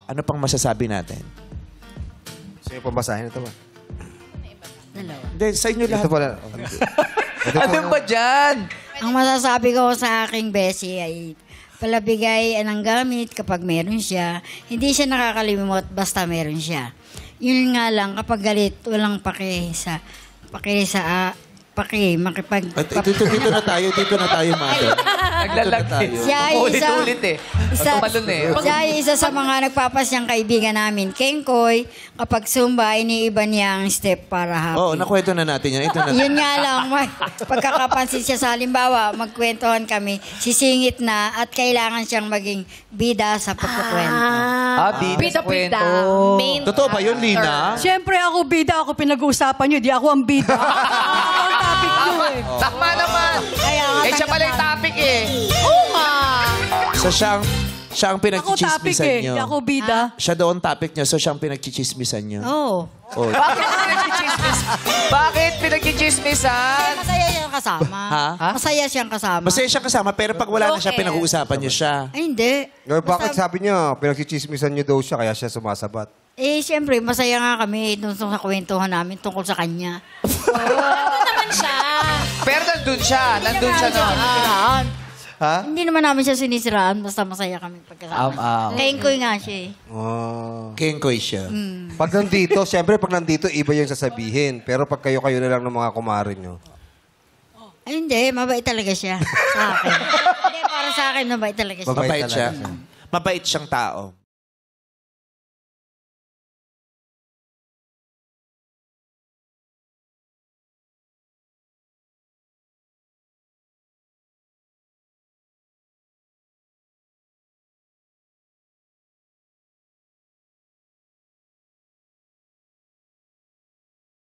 Ano pang masasabi natin? Sino yung pamasahin ito ba? Dalawa. Hindi, sa inyo lahat. Ito pala. Ano ba dyan? Ang masasabi ko sa aking besi ay palabigay ng gamit kapag meron siya. Hindi siya nakakalimot basta meron siya. Yun nga lang, kapag galit, walang makipag... At dito na tayo, mother. Naglalagay. Siya ay Ulit-ulit eh. Tumalon eh. Siya ay isa sa mga nagpapasyang kaibigan namin. Kengkoy, kapag Zumba, iniiba niya ang step para happy. Oo, nakwento na natin yan. Ito na. Yun nga lang, may pagkakapansin siya sa halimbawa, magkwentuhan kami, sisingit na at kailangan siyang maging bida sa pagkukwento. Bida kwento. Main Totoo ba yun, Lina? Siyempre ako bida, ako pinag-uusapan nyo, di ako ang bida. Ako ang topic nyo eh. Tama naman. Kaya nga, Eh, siya pala yung topic eh. So, siya ang Ako topic pinagchichismisan eh, nyo. di ako bida. Siya doon topic nyo, so siya ang pinagchichismisan nyo. Oo. Oh. Bakit pinagchichismis? Bakit pinagchichismisan? Masaya siyang kasama. Ha? Masaya siyang kasama. Masaya siya kasama, pero pag wala na siya, pinag-uusapan nyo siya. Ay, hindi. Ngayon, bakit Basta- sabi niya, pinagchichismisan niyo daw siya, kaya siya sumasabat? Eh, siyempre, masaya nga kami dun sa kwentuhan namin tungkol sa kanya. naman siya. Pero nandun siya. Nandun siya na. Sinisiraan. Ha? Hindi naman namin siya sinisiraan, basta masaya kami pagkasama. Kengkoy nga siya eh. Oh. Kengkoy siya. Pag nandito, siyempre pag nandito, iba yung sasabihin. Pero pag kayo-kayo na lang ng mga kumarin nyo. Ay, hindi. Mabait talaga siya sa akin. Hindi, para sa akin, mabait talaga siya. Mabait siya. Mabait siyang tao.